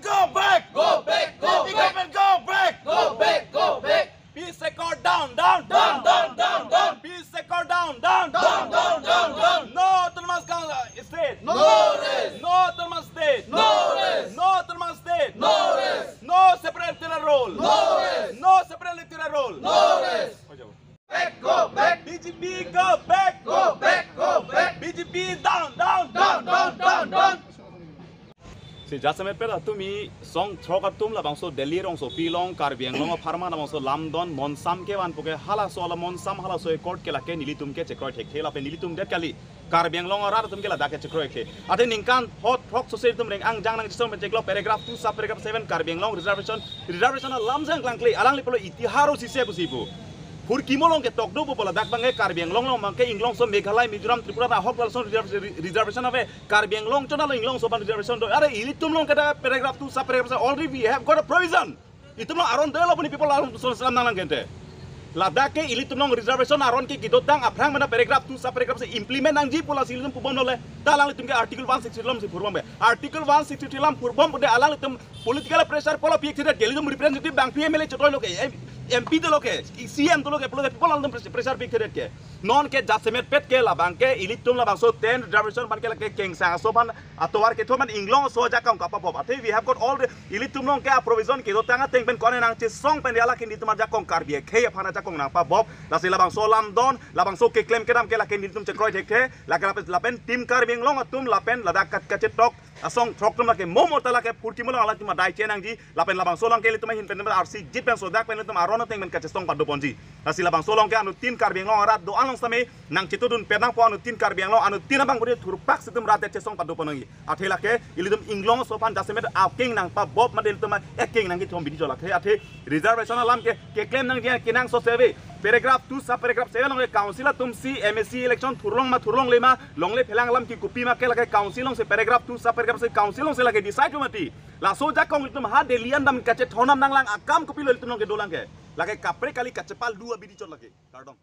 Go back! Go back! Go The back! government go back! Go back! Go back! Peace accord down, down, Down, down, down, down! Peace accord down, down, Down, down, down, down! No autonomous state. No rest! No autonomous state. No rest! No autonomous state. No rest! No separate territorial role. No rest! No separate territorial role. No rest! Back! Go back! BJP go back. Go back! Go back! BJP down, down, Down, down, down, down! Si jasame pela tumi song troka tum la bangso Delhi rong so pilong Karbi Anglong Pharma na bangso Lamdon Monsam ke wan poke hala so la Monsam hala so court ke la ke nili tum ke chekroi thek thela pe nili tum det kali Karbi Anglong ra tum ke la da ke chekroi ke ate ningkan hot thok so se tum reng ang jang nang chisom pe cheklo paragraph 2 sub paragraph 7 Karbi Anglong reservation a lamjang klangkli alang li polo itiharo si se busibu Pur kimolong ke tokdo pola dak bangai Karbi Anglong long mangke Inglong so Meghalaya Mizoram Tripura na hok so reservation ave Karbi Anglong chona lo Inglong so ban reservation do are ilitum long kada paragraph 2 sub paragraph already we have got a provision itum long aron delo puni people aron so salam nang gente Ladakh ke ilitum long reservation aron ke gidotang aprang mana paragraph 2 sub paragraph se implement nang ji pola silum pubom nole talang litum ke article 163 lam se purbom be article 163 lam purbom bude alang litum political pressure pola pik thira gelidum representative bang PMLA chotoi loke MP to loke CM to loke people alang pressure pik thira ke non ke jasemet pet ke labang ke ilitum labang so 10 reservation ban ke lake king sang so ban atowar ke thoman Inglong so jakam kapap ate we have got all the ilitum long ke provision ke dotanga teng ben kone nang che song pen ala ke nitum jakong Karbi ke phana kong nang pa bob la sila bang so Lamdon labang so ke claim ke dam ke la ke nitum chekroi thek the la ke lapen tim Karbi Anglong atum lapen ladak kat kachetok asong trok tum la ke momo tala ke purti mo ala tima dai chenang ji lapen labang so lang ke litum hin pen RC jit pen so dak pen litum aron teng ben kachestong padu ponji la sila bang so lang ke anu tin Karbi Anglong rat do anong same nang chitudun pedang po anu tin Karbi Anglong anu tin bang buri thurpak situm rat chestong padu pongi athela ke ilitum Inglong so pan jasemet aking nang pa bob madel tuma eking nang ki thom bidi jola ke athe reservation alam ke claim nang dia kinang so seve paragraph 2 sub paragraph 7 long council tum si MSC election thurlong lema longle phelang lam ki kupi ma ke lage council long se paragraph 2 sub paragraph se council long se lage decide mati la so ja kong tum ha delian dam kache thonam nang lang akam kupi lo tum long ke dolang ke lage kapre kali kacepal dua bidi chot lage kardong